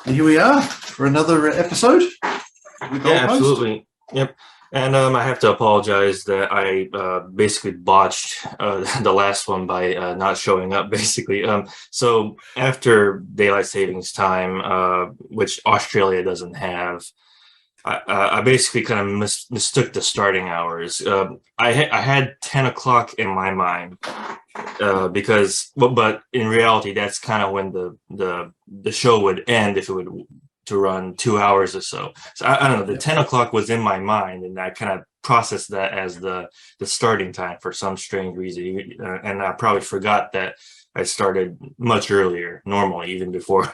And here we are for another episode. Yeah, absolutely. Yep. And I have to apologize that I basically botched the last one by not showing up, basically. So after daylight savings time, which Australia doesn't have, I basically kind of mistook the starting hours. I had 10 o'clock in my mind but in reality, that's kind of when the show would end if it would to run 2 hours or so. So I don't know. The 10 o'clock was in my mind, and I kind of processed that as the starting time for some strange reason. And I probably forgot that I started much earlier, normally, even before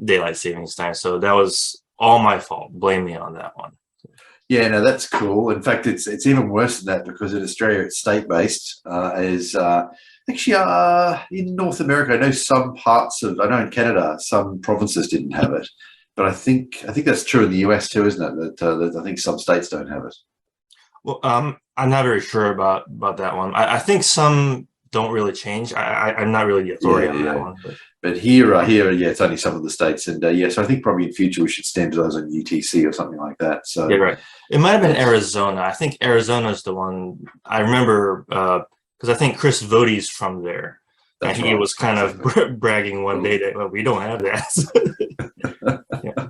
daylight savings time. So that was all my fault. Blame me on that one. Yeah, no, that's cool. In fact, it's even worse than that because in Australia it's state-based. In North America, I know I know in Canada some provinces didn't have it, but I think that's true in the US too, isn't it? That I think some states don't have it. Well, I'm not very sure about that one. I think some don't really change. I'm not really the authority on that one. But here, it's only some of the states, and so I think probably in future we should standardize on UTC or something like that. So yeah, right. It might have been Arizona. I think Arizona is the one I remember because I think Chris Voddie's from there, and he was kind of bragging one day that we don't have that. Yeah.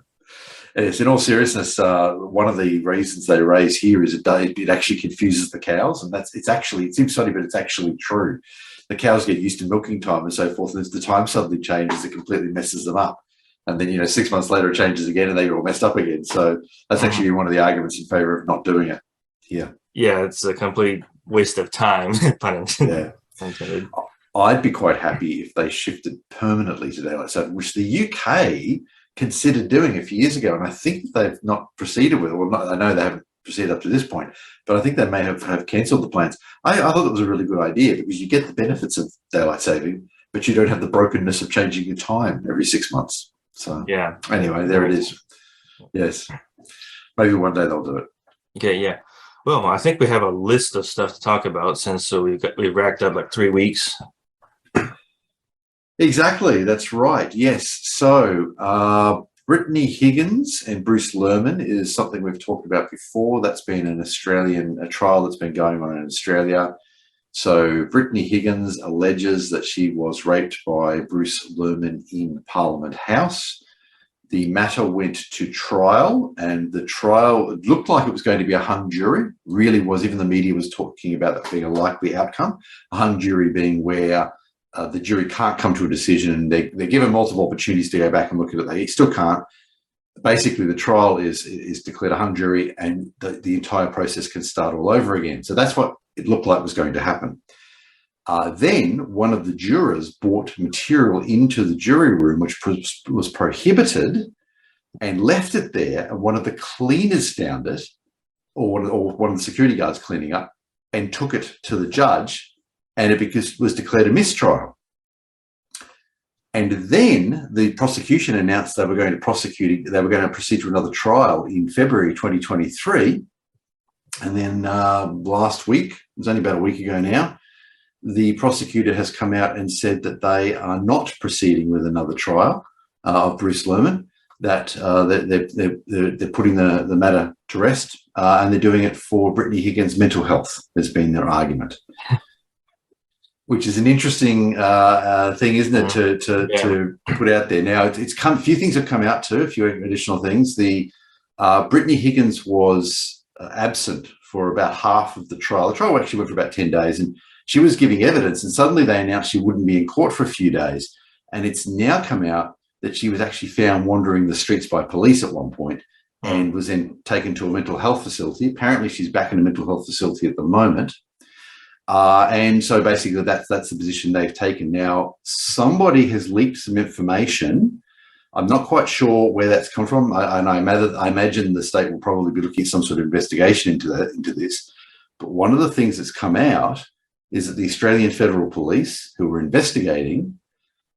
Yes, in all seriousness, one of the reasons they raise here is it actually confuses the cows, and it seems funny, but it's actually true. The cows get used to milking time and so forth, and as the time suddenly changes, it completely messes them up. And then 6 months later it changes again, and they get all messed up again. So that's actually one of the arguments in favor of not doing it here. Yeah, it's a complete waste of time. Yeah. I'd be quite happy if they shifted permanently to daylight saving, which the UK considered doing a few years ago, and I think they've not proceeded with it. Well, I know they haven't proceeded up to this point, but I think they may have cancelled the plans. I thought that was a really good idea because you get the benefits of daylight saving, but you don't have the brokenness of changing your time every 6 months. So yeah. Anyway, there it is. Yes, maybe one day they'll do it. Okay. Yeah. Well, I think we have a list of stuff to talk about since we've racked up like 3 weeks. Exactly, that's right. Yes. So Brittany Higgins and Bruce Lerman is something we've talked about before. That's been a trial that's been going on in Australia. So Brittany Higgins alleges that she was raped by Bruce Lerman in Parliament House. The matter went to trial, and the trial, it looked like it was going to be a hung jury. Really was. Even the media was talking about that being a likely outcome. A hung jury being where the jury can't come to a decision. They're given multiple opportunities to go back and look at it. They still can't. Basically, the trial is declared a hung jury, and the entire process can start all over again. So that's what it looked like was going to happen. Then one of the jurors brought material into the jury room, which was prohibited, and left it there. And one of the cleaners found it, or one of the security guards cleaning up, and took it to the judge. And it was declared a mistrial. And then the prosecution announced they were going to proceed to another trial in February 2023. And then last week, it was only about a week ago now, the prosecutor has come out and said that they are not proceeding with another trial of Bruce Lerman, that they're putting the matter to rest, and they're doing it for Brittany Higgins' mental health, has been their argument. Which is an interesting thing, isn't it, to put out there. Now, a few things have come out too, a few additional things. Brittany Higgins was absent for about half of the trial. The trial actually went for about 10 days, and she was giving evidence, and suddenly they announced she wouldn't be in court for a few days. And it's now come out that she was actually found wandering the streets by police at one point and was then taken to a mental health facility. Apparently, she's back in a mental health facility at the moment. And so basically that's the position they've taken. Now, somebody has leaked some information. I'm not quite sure where that's come from. I imagine the state will probably be looking at some sort of investigation into this. But one of the things that's come out is that the Australian Federal Police, who were investigating,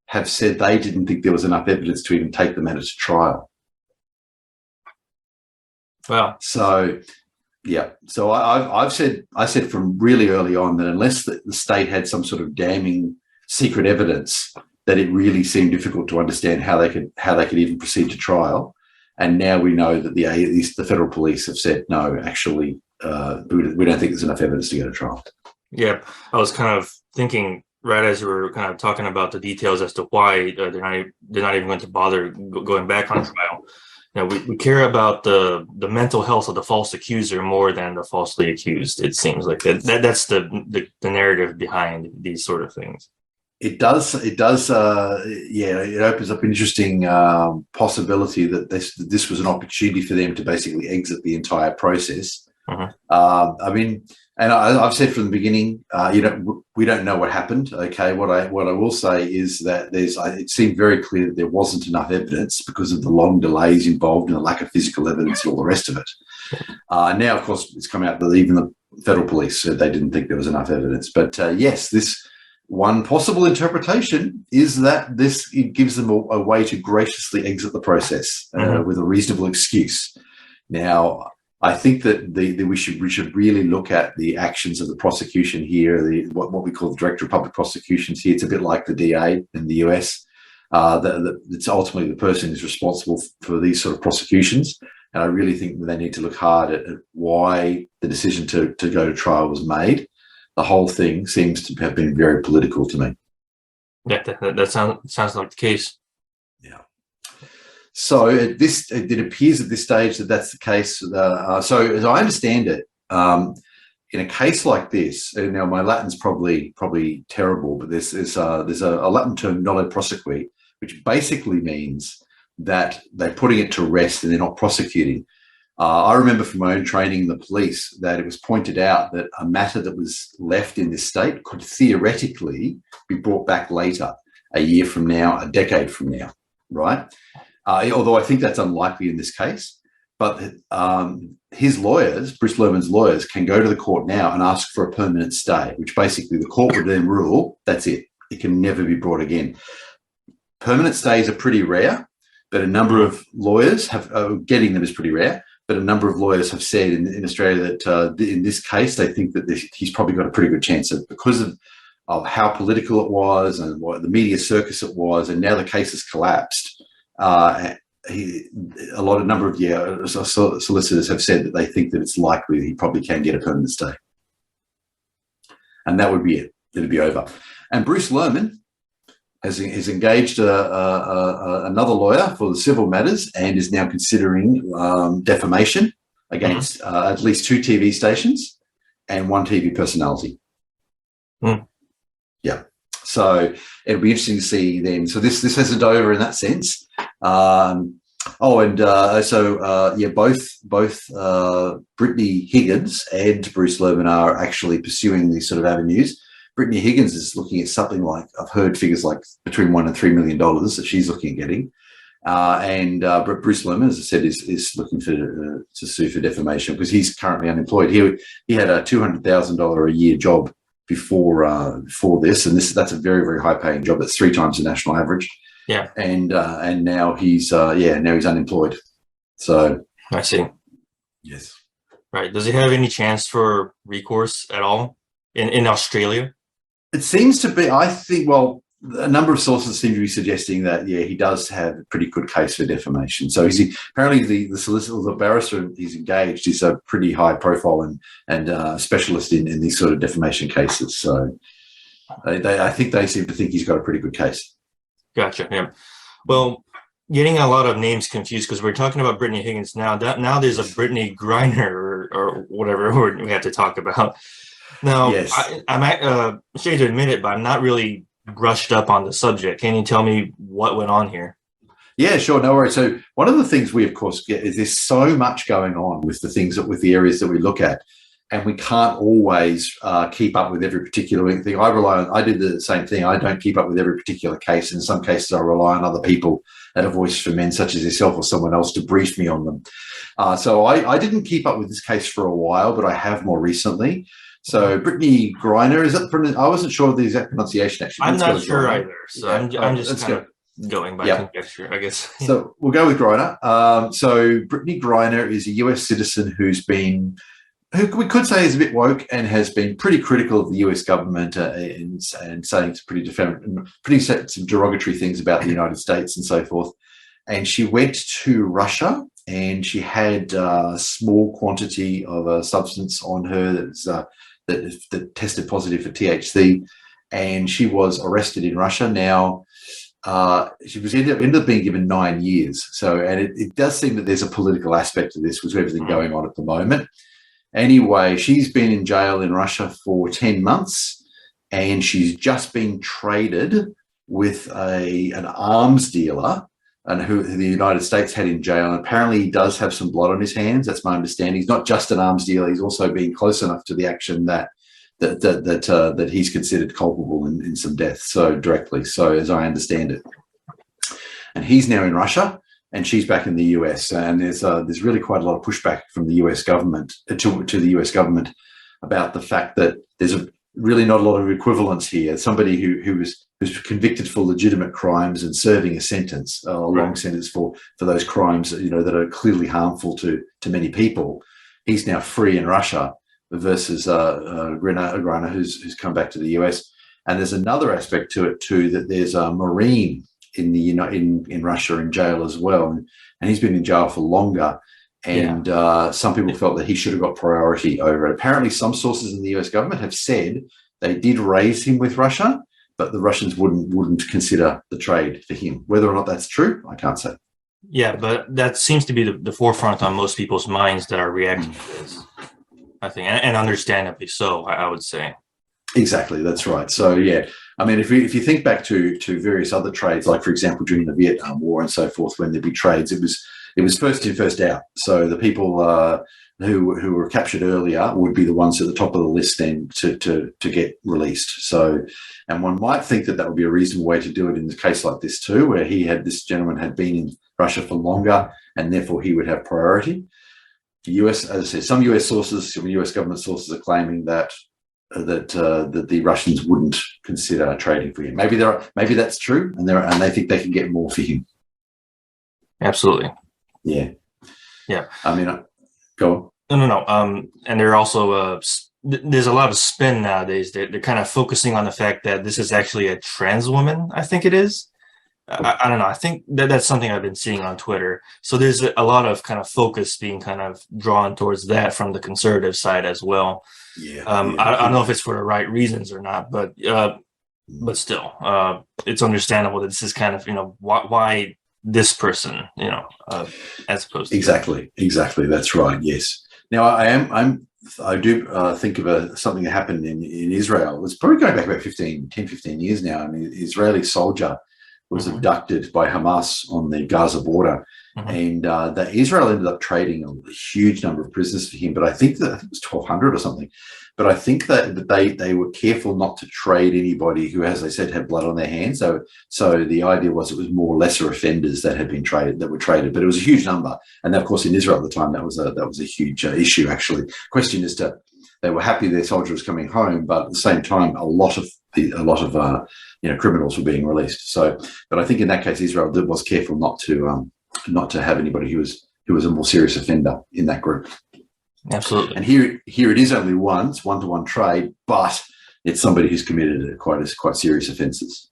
have said they didn't think there was enough evidence to even take the matter to trial. Wow. So yeah. So I said from really early on that unless the state had some sort of damning secret evidence that it really seemed difficult to understand how they could even proceed to trial. And now we know that the federal police have said, no, actually, we don't think there's enough evidence to go to trial. Yeah, I was kind of thinking right as you were kind of talking about the details as to why they're not even going to bother going back on trial. We care about the mental health of the false accuser more than the falsely accused. It seems like that's the narrative behind these sort of things. It does. It opens up an interesting possibility that this was an opportunity for them to basically exit the entire process. I mean, and I've said from the beginning, we don't know what happened. Okay, what I will say is that it seemed very clear that there wasn't enough evidence because of the long delays involved and the lack of physical evidence and all the rest of it. Now, of course, it's come out that even the federal police said they didn't think there was enough evidence. But yes, this one possible interpretation is that it gives them a way to graciously exit the process with a reasonable excuse. Now, I think that we should really look at the actions of the prosecution here, what we call the Director of Public Prosecutions here. It's a bit like the DA in the US. It's ultimately the person who's responsible for these sort of prosecutions. And I really think that they need to look hard at why the decision to go to trial was made. The whole thing seems to have been very political to me. Yeah, that sounds like the case. Yeah. So it appears at this stage that that's the case. So as I understand it, in a case like this, and now my Latin's probably terrible, but there's a Latin term, nolo prosequi, which basically means that they're putting it to rest and they're not prosecuting. I remember from my own training in the police that it was pointed out that a matter that was left in this state could theoretically be brought back later, a year from now, a decade from now, right? Although I think that's unlikely in this case. But his lawyers, Bruce Lerman's lawyers, can go to the court now and ask for a permanent stay, which basically the court would then rule, that's it. It can never be brought again. Permanent stays are pretty rare, but a number of lawyers getting them is pretty rare. But a number of lawyers have said in Australia that in this case, they think that he's probably got a pretty good chance because of how political it was and what the media circus it was, and now the case has collapsed. A number of solicitors have said that they think that it's likely that he probably can get a permanent stay. And that would be it. It'd be over. And Bruce Lerman has engaged another lawyer for the civil matters and is now considering defamation against at least 2 TV stations and 1 TV personality. Yeah. So it'll be interesting to see them. So this isn't over in that sense. Both Brittany Higgins and Bruce Lerman are actually pursuing these sort of avenues. Brittany Higgins is looking at something like, I've heard figures like between $1 and $3 million that she's looking at getting. But Bruce Lerman, as I said, is looking to sue for defamation because he's currently unemployed. He had a $200,000 a year job before this, and that's a very, very high paying job. That's 3 times the national average. Yeah. And now he's unemployed. So I see. Yes. Right. Does he have any chance for recourse at all in Australia? It seems to be, I think, well, a number of sources seem to be suggesting that, he does have a pretty good case for defamation. So apparently the solicitor, the barrister he's engaged is a pretty high profile and specialist in these sort of defamation cases. So I think they seem to think he's got a pretty good case. Gotcha. Yeah. Well, getting a lot of names confused because we're talking about Brittany Higgins now. Now there's a Brittany Greiner or whatever we have to talk about. Now, yes. I'm ashamed to admit it, but I'm not really brushed up on the subject. Can you tell me what went on here? Yeah, sure. No worries. So one of the things we, of course, get is there's so much going on with with the areas that we look at, and we can't always keep up with every particular thing. I did the same thing. I don't keep up with every particular case. In some cases, I rely on other people at A Voice for Men, such as yourself or someone else, to brief me on them. So I didn't keep up with this case for a while, but I have more recently. So Brittany Greiner, is that? I wasn't sure of the exact pronunciation, actually. I'm not sure either. So yeah. I'm just kind of going by conjecture, I guess. So we'll go with Greiner. So Brittany Greiner is a US citizen who's been who we could say is a bit woke and has been pretty critical of the US government and saying some derogatory things about the United States and so forth. And she went to Russia and she had a small quantity of a substance on her that tested positive for THC, and she was arrested in Russia. Now, she was ended up being given 9 years. So, and it does seem that there's a political aspect to this with everything going on at the moment. Anyway, she's been in jail in Russia for 10 months, and she's just been traded with an arms dealer, and who the United States had in jail. And apparently he does have some blood on his hands. That's my understanding. He's not just an arms dealer. He's also been close enough to the action that he's considered culpable in some deaths, so directly. So as I understand it, and he's now in Russia, and she's back in the US. And there's really quite a lot of pushback from the US government to the US government about the fact that there's really not a lot of equivalence here. Somebody who's convicted for legitimate crimes and serving a sentence, a long sentence for those crimes, that are clearly harmful to many people. He's now free in Russia versus Greiner, who's come back to the US. And there's another aspect to it too, that there's a Marine in Russia in jail as well, and he's been in jail for longer. And some people felt that he should have got priority over it. Apparently, some sources in the US government have said they did raise him with Russia, but the Russians wouldn't consider the trade for him. Whether or not that's true, I can't say. Yeah, but that seems to be the forefront on most people's minds that are reacting to this, I think, and understandably so, I would say. Exactly, that's right. So yeah, I mean, if you think back to various other trades, like for example during the Vietnam War and so forth, when there'd be trades, it was first in, first out. So the people who were captured earlier would be the ones at the top of the list then to get released. So, and one might think that would be a reasonable way to do it in a case like this too, where this gentleman had been in Russia for longer, and therefore he would have priority. The US, as I said, some US government sources are claiming that the Russians wouldn't consider trading for him. Maybe that's true, and they think they can get more for him. Absolutely. Yeah. I mean, go on. No. And there are also there's a lot of spin nowadays. They're kind of focusing on the fact that this is actually a trans woman. I think it is. I don't know. I think that's something I've been seeing on Twitter. So there's a lot of kind of focus being kind of drawn towards that from the conservative side as well. I don't know if it's for the right reasons or not, but still, it's understandable that this is kind of, why this person, as opposed to exactly. That's right. Yes. Now I do think of something that happened in Israel. It's probably going back about 10, 15 years now. I mean, an Israeli soldier was abducted by Hamas on the Gaza border, and Israel ended up trading a huge number of prisoners for him. But I think it was 1,200 or something. But I think that they were careful not to trade anybody who, as I said, had blood on their hands. So the idea was it was more lesser offenders that were traded. But it was a huge number, and of course in Israel at the time that was a huge issue. Actually, question is they were happy their soldier was coming home, but at the same time, a lot of criminals were being released. So, but I think in that case, Israel was careful not to have anybody who was a more serious offender in that group. Absolutely. And here it is only one-to-one trade, but it's somebody who's committed quite serious offences.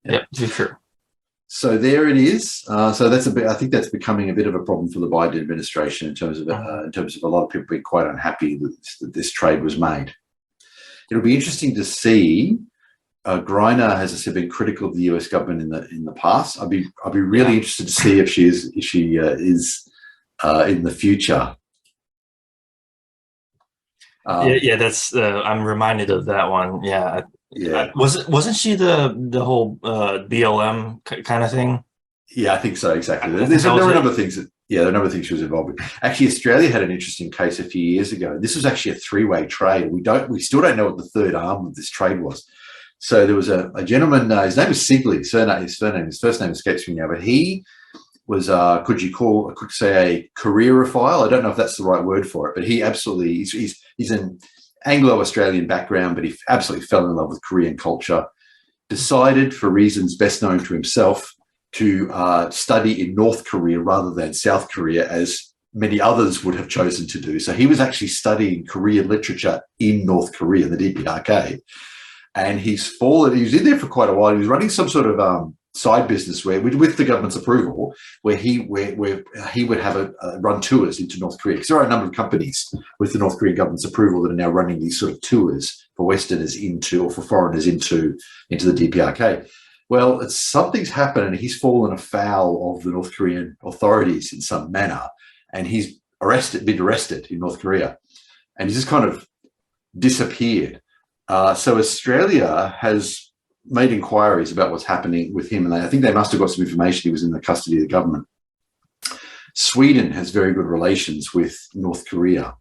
Yeah, for sure. So there it is. So I think that's becoming a bit of a problem for the Biden administration in terms of a lot of people being quite unhappy that this trade was made. It'll be interesting to see. Greiner has, as I said, been critical of the US government in the past. I'll be really interested to see if she is in the future. That's. I'm reminded of that one. Yeah. Wasn't she the whole BLM kind of thing? Yeah, I think so. Exactly. There were a number of things she was involved with. Actually, Australia had an interesting case a few years ago. This was actually a three-way trade. We still don't know what the third arm of this trade was. So there was a gentleman. His name was Sigley. His first name escapes me now, but he was could say a careerophile? I don't know if that's the right word for it, but he absolutely he's an Anglo-Australian background, but he absolutely fell in love with Korean culture. Decided, for reasons best known to himself, to study in North Korea rather than South Korea, as many others would have chosen to do. So he was actually studying Korean literature in North Korea, the DPRK, and he's fallen. He was in there for quite a while. He was running some sort of side business where, with the government's approval, where he would have run tours into North Korea, because there are a number of companies with the North Korean government's approval that are now running these sort of tours for Westerners into, or for foreigners into the DPRK. Well, something's happened, and he's fallen afoul of the North Korean authorities in some manner, and he's been arrested in North Korea, and he's just kind of disappeared. So Australia has made inquiries about what's happening with him, and I think they must have got some information he was in the custody of the government. Sweden has very good relations with North Korea,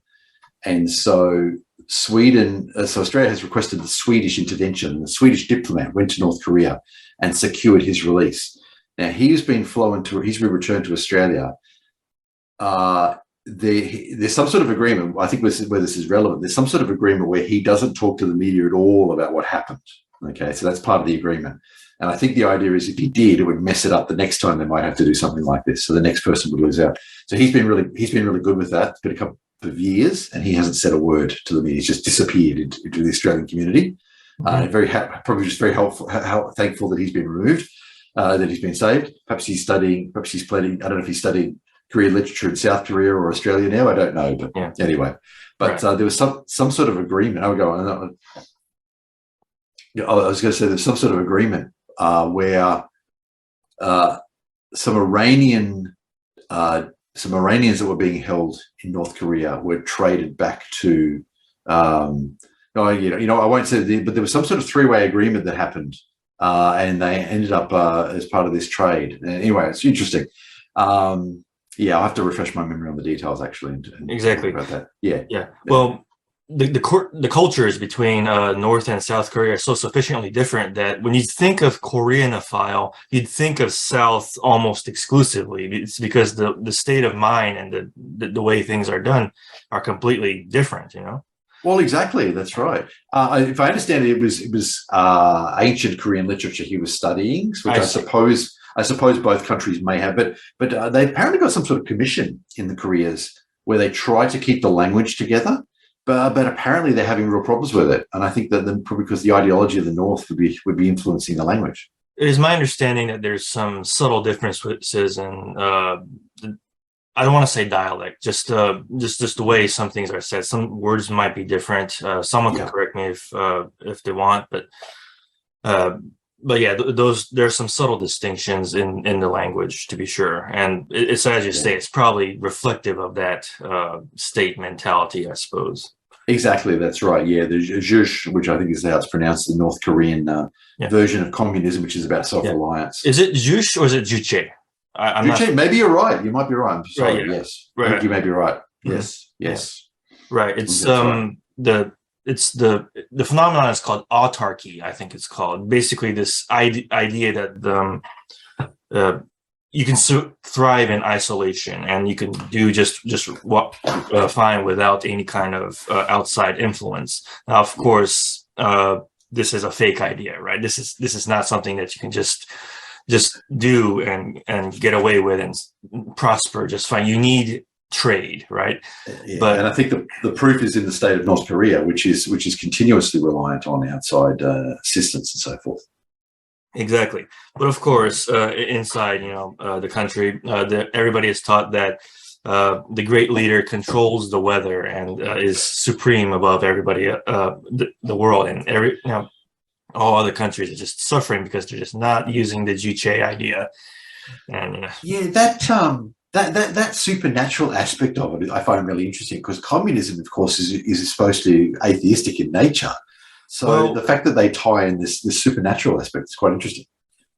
and so Australia has requested the Swedish intervention. The Swedish diplomat went to North Korea and secured his release. Now he's been returned to Australia. There's some sort of agreement. I think where this is relevant. There's some sort of agreement where he doesn't talk to the media at all about what happened. Okay, so that's part of the agreement. And I think the idea is if he did, it would mess it up the next time they might have to do something like this. So the next person would lose out. So he's been really good with that. It's been a couple of years, and he hasn't said a word to the media. He's just disappeared into the Australian community. Probably just very helpful, thankful that he's been removed, that he's been saved. Perhaps he's planning. I don't know if he's studying Korean literature in South Korea or Australia now. I don't know, but anyway. But right. There was some sort of agreement. I was going to say there's some sort of agreement where some Iranians that were being held in North Korea were traded back to. I won't say, but there was some sort of three-way agreement that happened, and they ended up as part of this trade. Anyway, it's interesting. I'll have to refresh my memory on the details actually. Exactly about that. Yeah. Well, the cultures between North and South Korea are so sufficiently different that when you think of Koreanophile, you'd think of South almost exclusively. It's because the state of mind and the way things are done are completely different, you know? Well, exactly. That's right. If I understand it, it was ancient Korean literature he was studying, which I suppose both countries may have, but they apparently got some sort of commission in the Koreas where they try to keep the language together. But apparently they're having real problems with it, and I think that probably because the ideology of the North would be influencing the language. It is my understanding that there's some subtle differences in I don't want to say dialect, just the way some things are said. Some words might be different. Someone can correct me if they want, but yeah, there's some subtle distinctions in the language, to be sure. And it's as you say, it's probably reflective of that state mentality, I suppose. Exactly, that's right. Yeah, the Juche, which I think is how it's pronounced, the North Korean version of communism, which is about self-reliance. Is it Juche or is it Juche? Juche, maybe you're right. You might be right. I'm sorry. Right, yes, right. I think you may be right. Yes, yes. Right. It's the phenomenon is called autarky. I think it's called basically this idea that you can thrive in isolation, and you can do just fine without any kind of outside influence. Now, of course, this is a fake idea, right? This is not something that you can just do and get away with and prosper just fine. You need trade, right? But and I think the proof is in the state of North Korea, which is continuously reliant on outside assistance and so forth. Exactly. But of course, inside, the country, everybody is taught that the great leader controls the weather and is supreme above everybody, the world, and all other countries are just suffering because they're just not using the Juche idea. And that supernatural aspect of it I find really interesting, because communism, of course, is supposed to be atheistic in nature. So the fact that they tie in this supernatural aspect is quite interesting.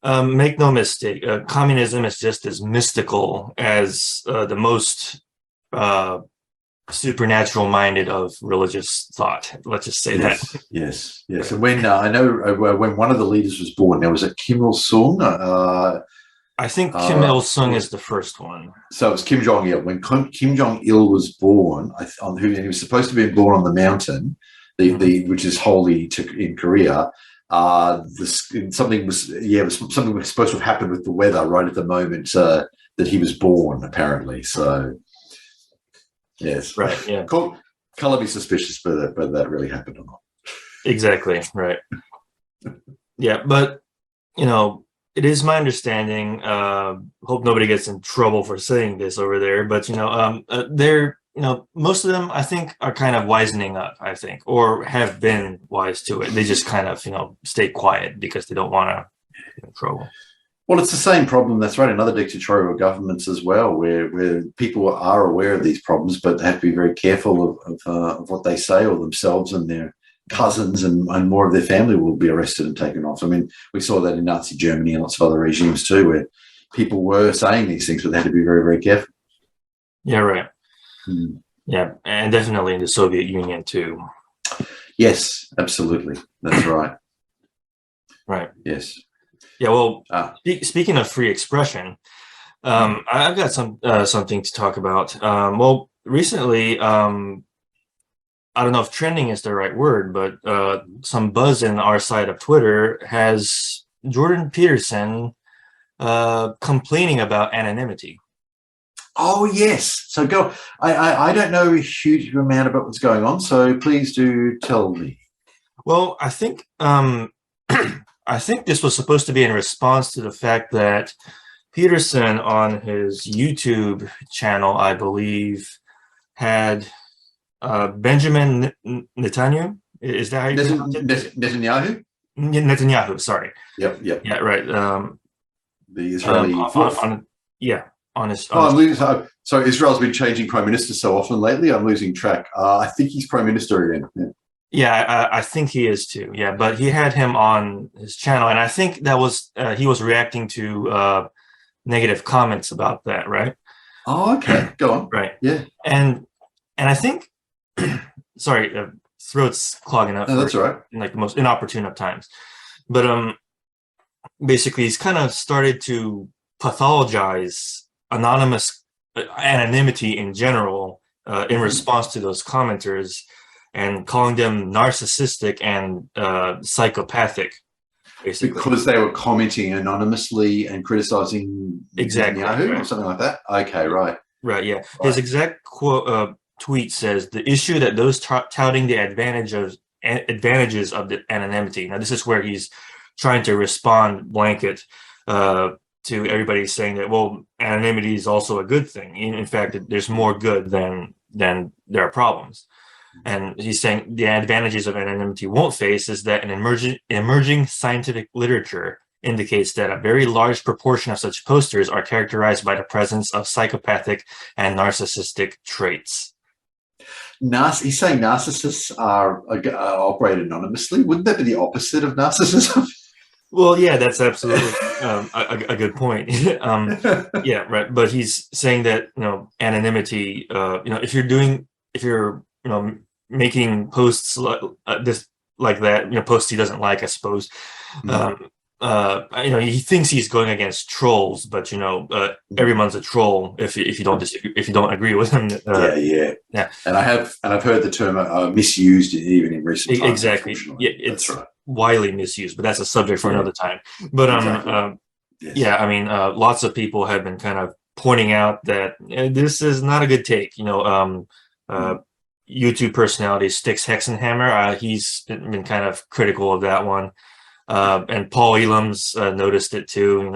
Make no mistake, communism is just as mystical as the most supernatural minded of religious thought. Let's just say that. Yes. And when I know when one of the leaders was born, there was a Kim Il Sung. I think Kim Il Sung is the first one. So it was Kim Jong Il. When Kim Jong Il was born, and he was supposed to be born on the mountain, which is holy in Korea. Something was supposed to have happened with the weather right at the moment that he was born, apparently. So Yes. Right. Yeah. Color be suspicious whether that really happened or not. Exactly. Right. Yeah, but it is my understanding. Hope nobody gets in trouble for saying this over there, but they're most of them I think are kind of wisening up. I think, or have been wise to it. They just kind of stay quiet because they don't want to get in trouble. Well, it's the same problem that's right in other dictatorial governments as well, where people are aware of these problems, but they have to be very careful of what they say, or themselves and their cousins and more of their family will be arrested and taken off. I mean, we saw that in Nazi Germany and lots of other regimes too, where people were saying these things, but they had to be very, very careful. Yeah, right. Yeah, and definitely in the Soviet Union too. Yes, absolutely. That's right. Right. Yes. Yeah, well, speaking of free expression, I've got something to talk about. Well, recently, I don't know if trending is the right word, but some buzz in our side of Twitter has Jordan Peterson complaining about anonymity. Oh, yes. So go. I don't know a huge amount about what's going on, so please do tell me. Well, I think I think this was supposed to be in response to the fact that Peterson on his YouTube channel, I believe, had Benjamin Netanyahu. Is that how you pronounce it? Netanyahu? Netanyahu, sorry. Yep. Yeah, right. The Israeli on his. So Israel's been changing prime minister so often lately. I'm losing track. I think he's prime minister again. Yeah. Yeah, I think he is too. Yeah, but he had him on his channel, and I think that was he was reacting to negative comments about that, right? Oh, okay. Go on. Right. Yeah. And I think, sorry, throat's clogging up. No, that's all right. In like the most inopportune of times, but basically he's kind of started to pathologize anonymity in general in response to those commenters, and calling them narcissistic and psychopathic, basically. Because they were commenting anonymously and criticizing Netanyahu or something like that? Okay, right. Right, yeah. Right. His exact tweet says, the issue that those touting the advantages of the anonymity. Now, this is where he's trying to respond blanket to everybody saying that, well, anonymity is also a good thing. In fact, there's more good than there are problems. And he's saying the advantages of anonymity won't face is that an emerging scientific literature indicates that a very large proportion of such posters are characterized by the presence of psychopathic and narcissistic traits. He's saying narcissists operate anonymously. Wouldn't that be the opposite of narcissism? Well, yeah, that's absolutely a good point. Yeah, right. But he's saying that anonymity. If you're making posts like that, posts he doesn't like, I suppose. He thinks he's going against trolls, but everyone's a troll if you don't agree with him. Yeah. And I've heard the term misused even in recent times. Exactly. Yeah, it's right. Widely misused, but that's a subject for another time. But exactly. Yes. Yeah, I mean, lots of people have been kind of pointing out that this is not a good take. YouTube personality Styx Hexenhammer, he's been kind of critical of that one. And Paul Elam's noticed it too,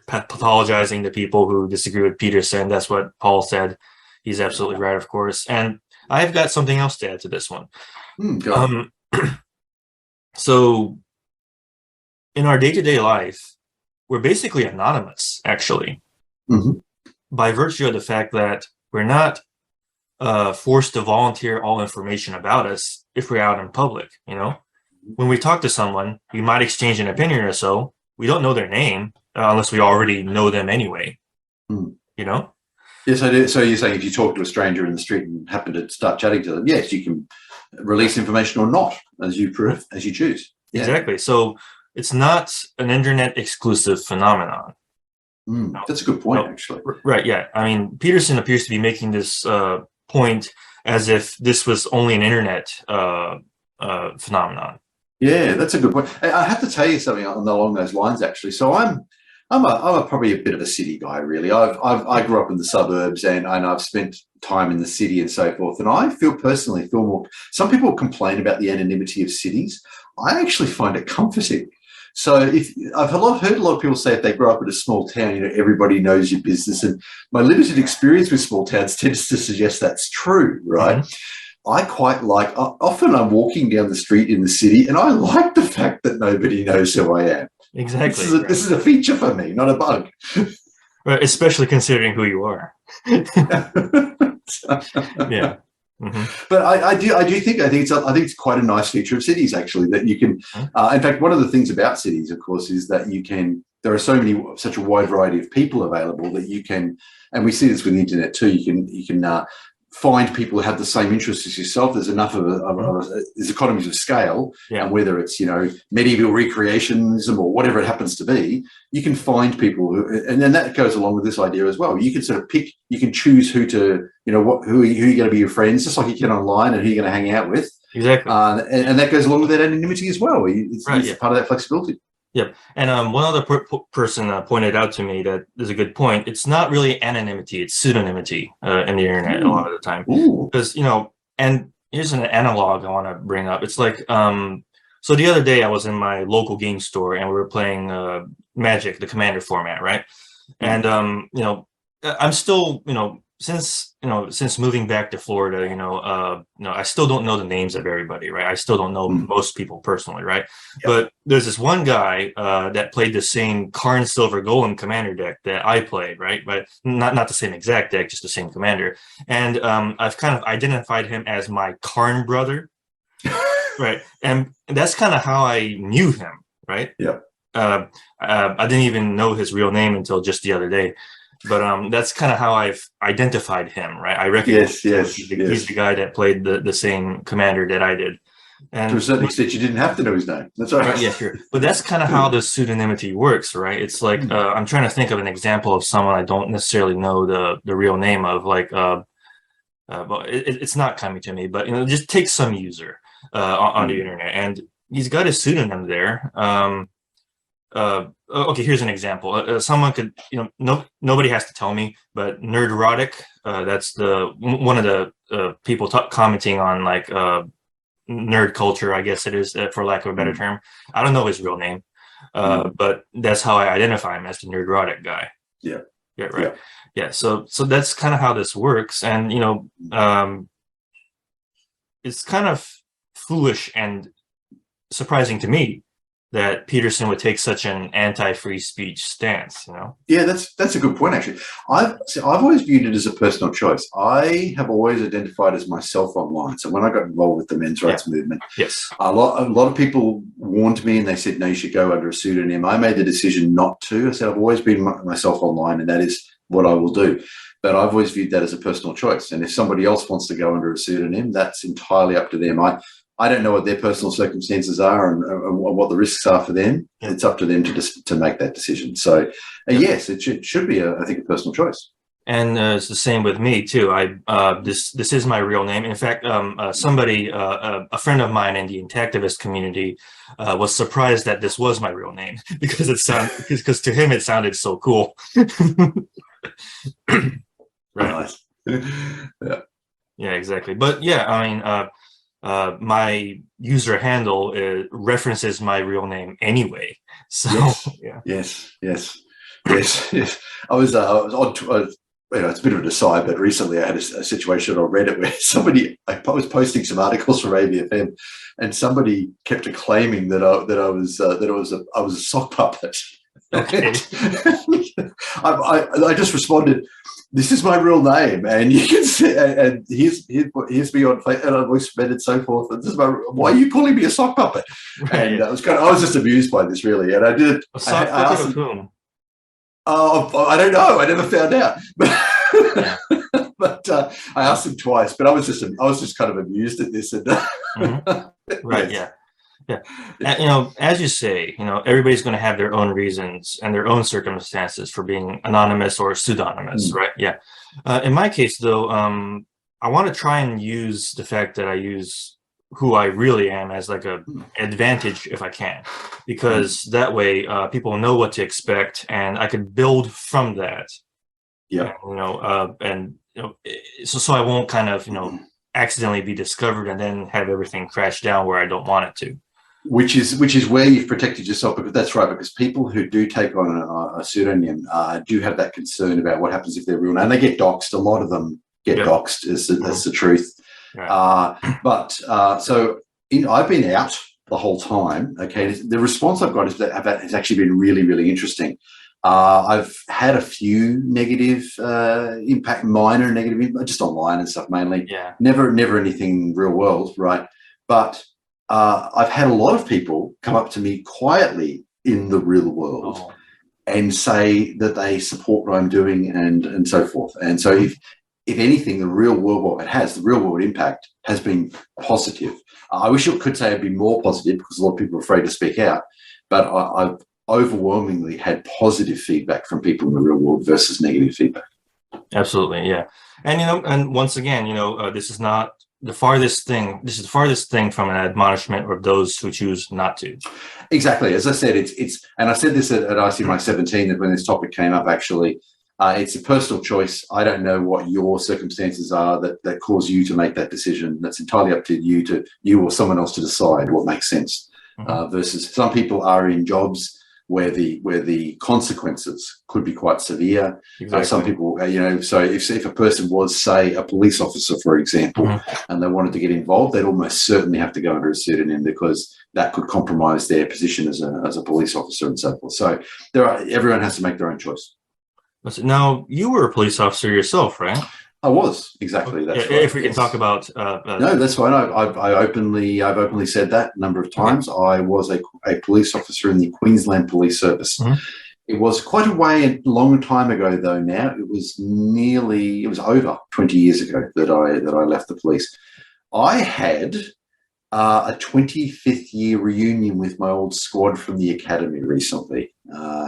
pathologizing the people who disagree with Peterson. That's what Paul said. He's absolutely right, of course. And I've got something else to add to this one. So in our day-to-day life, we're basically anonymous, actually, by virtue of the fact that we're not forced to volunteer all information about us if we're out in public. When we talk to someone, we might exchange an opinion or so. We don't know their name unless we already know them anyway. Yes, I do. So you're saying if you talk to a stranger in the street and happen to start chatting to them, yes, you can release information or not as you choose. Yeah. Exactly. So it's not an internet exclusive phenomenon. That's a good point, actually. Right. Yeah. I mean, Peterson appears to be making this point as if this was only an internet phenomenon. Yeah, that's a good point. I have to tell you something along those lines, actually. So I'm I'm probably a bit of a city guy, really. I grew up in the suburbs and I've spent time in the city and so forth. And I personally feel more. Some people complain about the anonymity of cities. I actually find it comforting. So if I've heard a lot of people say if they grow up in a small town, you know, everybody knows your business. And my limited experience with small towns tends to suggest that's true, right? Mm-hmm. I quite like. Often I'm walking down the street in the city, and I like the fact that nobody knows who I am. Exactly. This is a feature for me, not a bug. Right, especially considering who you are. Yeah. Mm-hmm. But I think it's quite a nice feature of cities, actually, that you can. In fact, one of the things about cities, of course, is that there are such a wide variety of people available that you can, and we see this with the internet too. You can find people who have the same interests as yourself. There's enough there's economies of scale, and whether it's, you know, medieval recreationism or whatever it happens to be, you can find people and then that goes along with this idea as well. You can sort of you can choose who you're going to be your friends, just like you can online, and who you're going to hang out with. Exactly. And that goes along with that anonymity as well. It's part of that flexibility. Yep. And one other person pointed out to me that there's a good point. It's not really anonymity, it's pseudonymity in the internet a lot of the time. Because, you know, and here's an analog I want to bring up. It's like, so the other day I was in my local game store and we were playing Magic, the Commander format, right? And, you know, I'm still, you know, since moving back to Florida, I still don't know the names of everybody, right? I still don't know most people personally, right? Yep. But there's this one guy that played the same Karn Silver Golem commander deck that I played, right? But not the same exact deck, just the same commander. And I've kind of identified him as my Karn brother, right? And that's kind of how I knew him, right? Yeah. I didn't even know his real name until just the other day. But that's kind of how I've identified him, right? I recognize he's the guy that played the same commander that I did. And to a certain extent, you didn't have to know his name. That's all right. Yeah, sure. But that's kind of how the pseudonymity works, right? It's like I'm trying to think of an example of someone I don't necessarily know the real name of, like, well, it's not coming to me, but, you know, just take some user on the internet, and he's got a pseudonym there. Okay, here's an example. Someone could, you know, nobody has to tell me, but Nerdrotic, that's one of the people commenting on, like, nerd culture, I guess it is, for lack of a better term. I don't know his real name, but that's how I identify him, as the Nerdrotic guy. Yeah. Yeah. Right. Yeah. So that's kind of how this works, and, you know, it's kind of foolish and surprising to me that Peterson would take such an anti-free speech stance, you know? Yeah, that's a good point, actually. I've always viewed it as a personal choice. I have always identified as myself online. So when I got involved with the men's rights movement, a lot of people warned me and they said, no, you should go under a pseudonym. I made the decision not to. I said, I've always been myself online, and that is what I will do. But I've always viewed that as a personal choice. And if somebody else wants to go under a pseudonym, that's entirely up to them. I don't know what their personal circumstances are and what the risks are for them. It's up to them to make that decision. So, yes, it should be, I think, a personal choice. And it's the same with me too. This is my real name. In fact, somebody, a friend of mine in the Intactivist community, was surprised that this was my real name because because to him it sounded so cool. Right. Nice. Yeah. Yeah, exactly. But yeah, I mean, my user handle references my real name anyway. So yes. I was on. It's a bit of an aside, but recently I had a situation on Reddit where I was posting some articles from ABFM, and somebody kept claiming that I was a sock puppet. Okay. I just responded, this is my real name, and you can see, and here's me on, and I've always met and so forth. And this is why are you calling me a sock puppet? Right. And I was just amused by this, really. And I did it. A sock puppet of whom? I don't know. I never found out. But I asked him twice. But I was just kind of amused at this. And right. Yeah. Yeah. And, as you say, everybody's going to have their own reasons and their own circumstances for being anonymous or pseudonymous, right? Yeah. In my case, though, I want to try and use the fact that I use who I really am as like a advantage if I can, because that way people know what to expect, and I could build from that. Yeah. So I won't kind of accidentally be discovered and then have everything crash down where I don't want it to. Which is where you've protected yourself, because that's right. Because people who do take on a pseudonym do have that concern about what happens if they're real, and they get doxxed. A lot of them get doxxed. Is the truth. Right. I've been out the whole time. Okay, the response I've got is that has actually been really, really interesting. I've had a few negative impact, minor negative impact, just online and stuff mainly. Yeah. Never anything real world, right? But I've had a lot of people come up to me quietly in the real world and say that they support what I'm doing and so forth. And so if anything, the real world impact has been positive. I wish it could say it'd be more positive, because a lot of people are afraid to speak out, but I've overwhelmingly had positive feedback from people in the real world versus negative feedback. Absolutely, yeah. And and once again, this is not the farthest thing. This is the farthest thing from an admonishment of those who choose not to. Exactly. As I said, it's and I said this at ICMI 17 when this topic came up. Actually, it's a personal choice. I don't know what your circumstances are that cause you to make that decision. That's entirely up to you or someone else to decide what makes sense. Versus some people are in jobs where the consequences could be quite severe. Exactly. Some people, so if a person was, say, a police officer, for example, and they wanted to get involved, they'd almost certainly have to go under a pseudonym, because that could compromise their position as a police officer and so forth. So everyone has to make their own choice. Now, you were a police officer yourself, right? I was, exactly. That's right. If we can talk about no, that's fine. I've openly said that a number of times. Okay. I was a police officer in the Queensland Police Service. It was quite a long time ago, though. Now it was over 20 years ago that I left the police. I had a 25th year reunion with my old squad from the academy recently.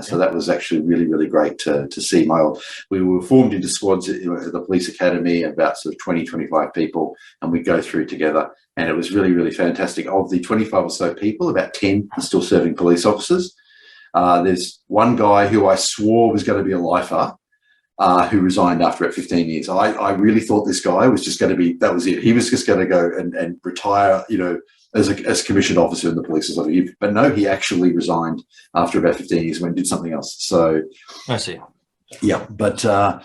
So that was actually really, really great to see we were formed into squads at the police academy, about sort of 20, 25 people, and we'd go through together. And it was really, really fantastic. Of the 25 or so people, about 10 are still serving police officers. There's one guy who I swore was going to be a lifer, who resigned after about 15 years. I really thought this guy was just going to be, that was it. He was just going to go and retire, as a commissioned officer in the police or something. But no, he actually resigned after about 15 years, when he did something else. So I see. Yeah, but I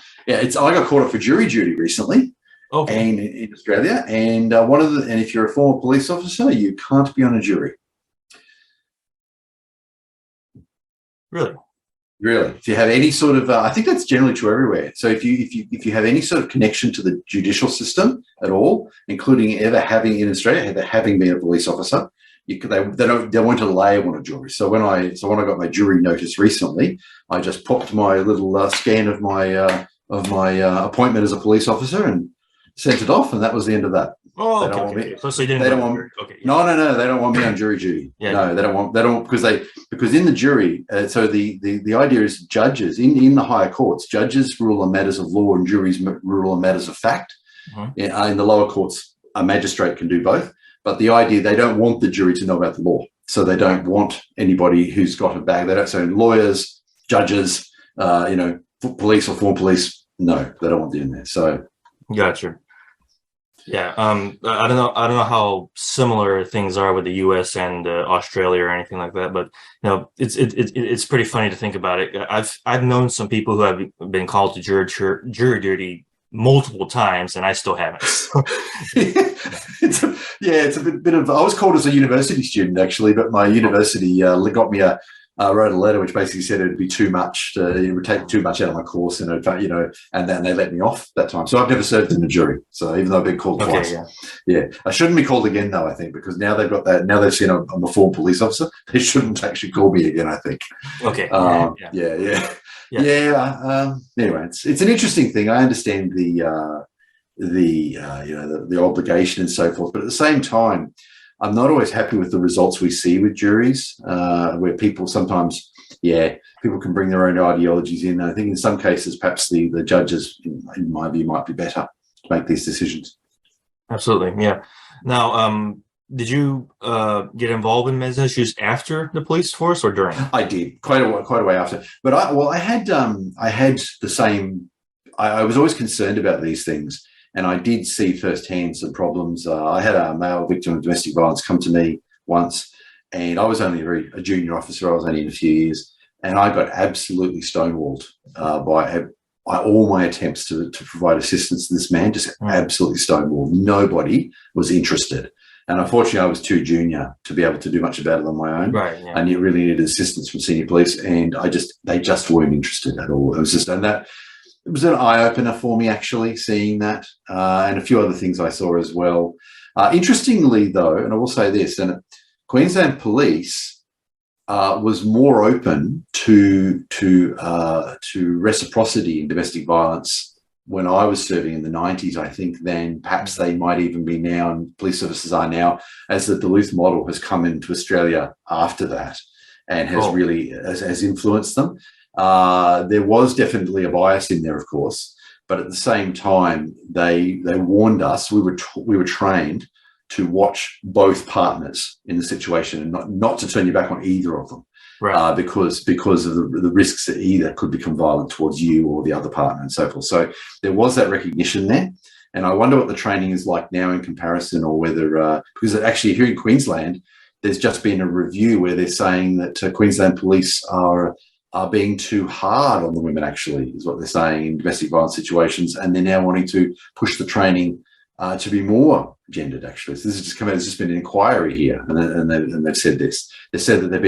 got caught up for jury duty recently. Okay. And in Australia, and and if you're a former police officer, you can't be on a jury. Really? Really, if you have any sort of, I think that's generally true everywhere. So if you have any sort of connection to the judicial system at all, including in Australia, having been a police officer, they won't allow you on a jury. So when I got my jury notice recently, I just popped my little scan of my appointment as a police officer and sent it off, and that was the end of that. Oh, okay. So they didn't. They don't want. Okay. No. They don't want me on jury duty. Yeah. No, they don't want. They don't because in the jury. So the idea is judges in the higher courts. Judges rule on matters of law, and juries rule on matters of fact. In the lower courts, a magistrate can do both. But the idea, they don't want the jury to know about the law. So they don't want anybody who's got a bag. They don't. So lawyers, judges, police or former police. No, they don't want them in there. So. Gotcha. Yeah, I don't know how similar things are with the U.S. and Australia or anything like that, but it's pretty funny to think about it. I've known some people who have been called to jury duty multiple times, and I still haven't. It's a bit of. I was called as a university student actually, but my university got me wrote a letter which basically said it'd be too much. It would take too much out of my course, and and then they let me off that time. So I've never served in a jury. So even though I've been called twice, I shouldn't be called again though. I think because now they've got that. Now they've seen I'm a former police officer. They shouldn't actually call me again. I think. Okay. Anyway, it's an interesting thing. I understand the obligation and so forth, but at the same time, I'm not always happy with the results we see with juries, where people sometimes, people can bring their own ideologies in. I think in some cases, perhaps the judges, in my view, might be better to make these decisions. Absolutely, yeah. Now, did you get involved in men's issues after the police force or during? I did quite a way after, but I had the same. I was always concerned about these things, and I did see firsthand some problems. I had a male victim of domestic violence come to me once, and I was only a junior officer. I was only in a few years, and I got absolutely stonewalled by all my attempts to provide assistance to this man. Just absolutely stonewalled. Nobody was interested. And unfortunately, I was too junior to be able to do much about it on my own. Right. Yeah. I really needed assistance from senior police, and they just weren't interested at all. It was an eye opener for me, actually, seeing that, and a few other things I saw as well. Interestingly, though, and I will say this, and Queensland Police was more open to reciprocity in domestic violence when I was serving in the 90s, I think, then perhaps they might even be now, and police services are now, as the Duluth model has come into Australia after that and has really has influenced them. There was definitely a bias in there, of course, but at the same time, they warned us. We were trained to watch both partners in the situation and not to turn your back on either of them. Right. Because of the risks that either could become violent towards you or the other partner and so forth. So there was that recognition there. And I wonder what the training is like now in comparison, or whether, because actually here in Queensland, there's just been a review where they're saying that Queensland police are being too hard on the women, actually, is what they're saying in domestic violence situations. And they're now wanting to push the training to be more gendered, actually. So this has just come out. There's just been an inquiry here, and they've said this. They said that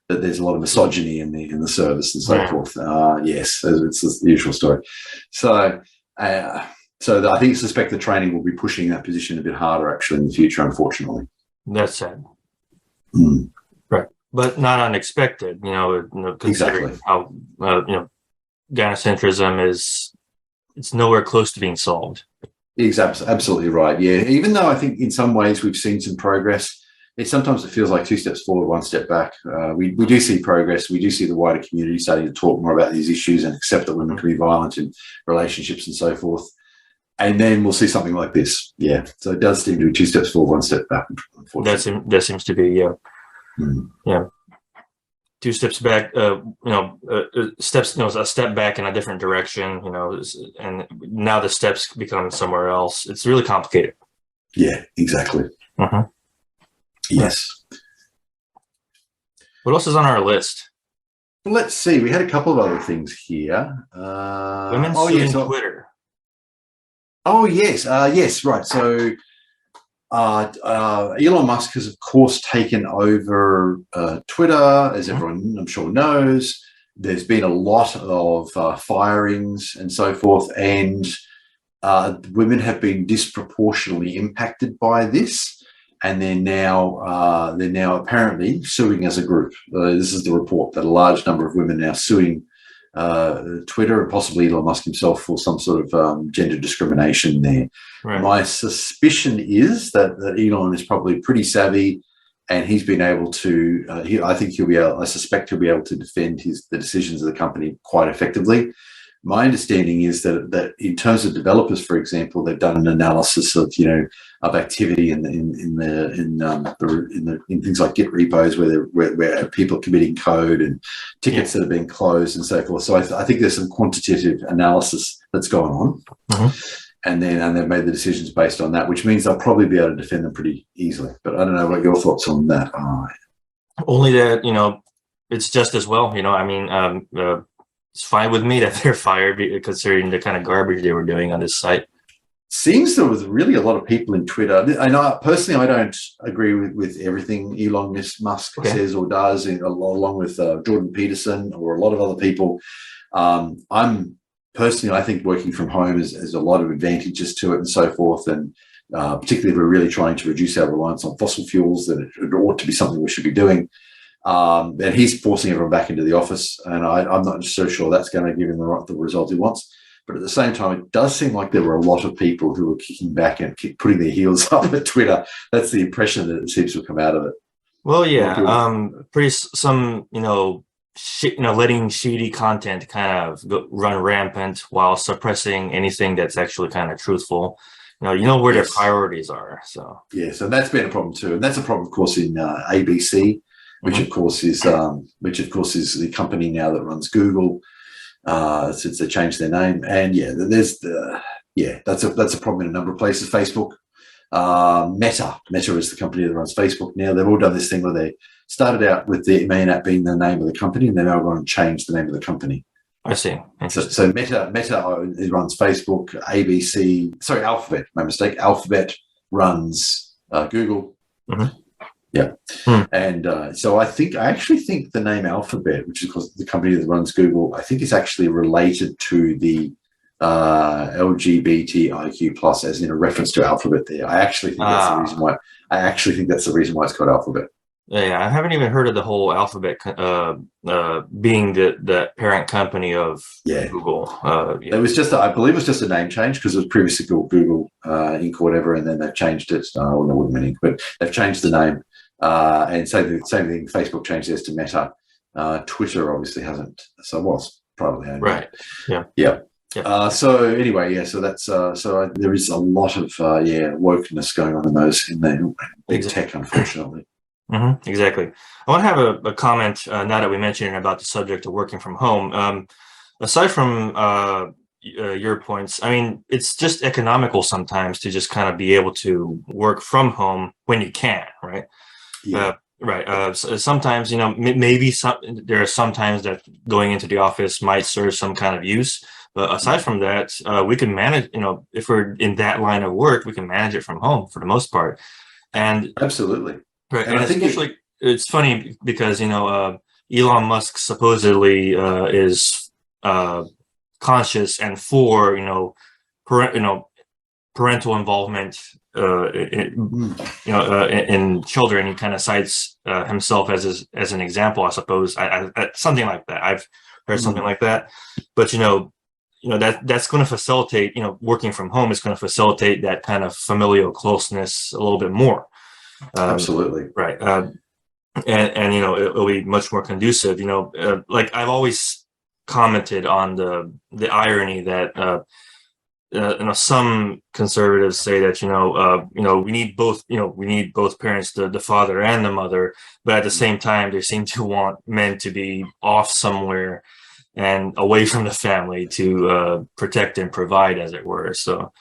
there's a lot of misogyny in the service and so forth. Yes, it's the usual story. So I suspect the training will be pushing that position a bit harder, actually, in the future, unfortunately. That's sad. Right, but not unexpected. Considering exactly how gynocentrism it's nowhere close to being solved. He's absolutely right. Yeah, even though I think in some ways we've seen some progress, sometimes it feels like 2 steps forward, 1 step back. We do see progress. We do see the wider community starting to talk more about these issues and accept that women can be violent in relationships and so forth. And then we'll see something like this. Yeah. So it does seem to be 2 steps forward, 1 step back. That seems to be, yeah. Yeah. 2 steps back, steps, a step back in a different direction, and now the steps become somewhere else. It's really complicated. Yeah, exactly. Yes. What else is on our list? Well, let's see. We had a couple of other things here. Women suing Twitter. Oh, yes. Yes, right. So Elon Musk has, of course, taken over Twitter, as everyone I'm sure knows. There's been a lot of firings and so forth, and women have been disproportionately impacted by this, and they're now apparently suing as a group. This is the report that a large number of women are now suing Twitter and possibly Elon Musk himself for some sort of gender discrimination there. Right. My suspicion is that Elon is probably pretty savvy, and he's been able to. I suspect he'll be able to defend the decisions of the company quite effectively. My understanding is that in terms of developers, for example, they've done an analysis of activity in things like Git repos where people are committing code and tickets that have been closed and so forth. So I think there's some quantitative analysis that's going on, and they've made the decisions based on that, which means they'll probably be able to defend them pretty easily. But I don't know what your thoughts on that are. Only that it's just as well. It's fine with me that they're fired, considering the kind of garbage they were doing on this site. Seems there was really a lot of people in Twitter. I know personally, I don't agree with everything Elon Musk says or does, along with Jordan Peterson or a lot of other people. I think working from home has a lot of advantages to it and so forth, and particularly if we're really trying to reduce our reliance on fossil fuels, that it ought to be something we should be doing. And he's forcing everyone back into the office, and I'm not so sure that's going to give him the result he wants. But at the same time, it does seem like there were a lot of people who were kicking back and putting their heels up at Twitter. That's the impression that it seems to have come out of it. Well, yeah, letting shady content kind of run rampant while suppressing anything that's actually kind of truthful. where their Yes. priorities are. So Yes, and that's been a problem too, and that's a problem, of course, in ABC, which of course is the company now that runs Google, since they changed their name. And that's a problem in a number of places. Facebook, Meta is the company that runs Facebook now. They've all done this thing where they started out with the main app being the name of the company, and they're now going to change the name of the company. I see. So Meta runs Facebook. Alphabet. My mistake. Alphabet runs Google. Mm-hmm. Yeah. And so I actually think the name Alphabet, which is the company that runs Google, I think is actually related to the LGBTIQ plus, as in a reference to Alphabet there. I actually think that's the reason why. It's called Alphabet. Yeah, I haven't even heard of the whole Alphabet being the parent company of Google. It was I believe it was just a name change, because it was previously called Google Inc. or whatever, and then they've changed it. I don't know what Inc., but they've changed the name. And so the same thing, Facebook changed theirs to Meta. Twitter obviously hasn't, so it was privately owned. Right. Yeah. Yeah. So anyway, so that's there is a lot of wokeness going on in the big tech, unfortunately. Mm-hmm, exactly. I want to have a comment now that we mentioned about the subject of working from home. Aside from your points, I mean, it's just economical sometimes to just kind of be able to work from home when you can, right? Yeah. Right. So sometimes, maybe there are some times that going into the office might serve some kind of use. But aside from that, we can manage, if we're in that line of work, we can manage it from home for the most part. And absolutely. Right. And especially, it's funny because, Elon Musk supposedly is conscious and for, parental involvement in children. He kind of cites himself as an example, I suppose. Something like that. I've heard something like that. But that's going to facilitate. Working from home is going to facilitate that kind of familial closeness a little bit more. Absolutely. Right. And it'll be much more conducive. Like I've always commented on the irony that some conservatives say that we need both parents, the father and the mother, but at the same time they seem to want men to be off somewhere and away from the family to protect and provide, as it were. So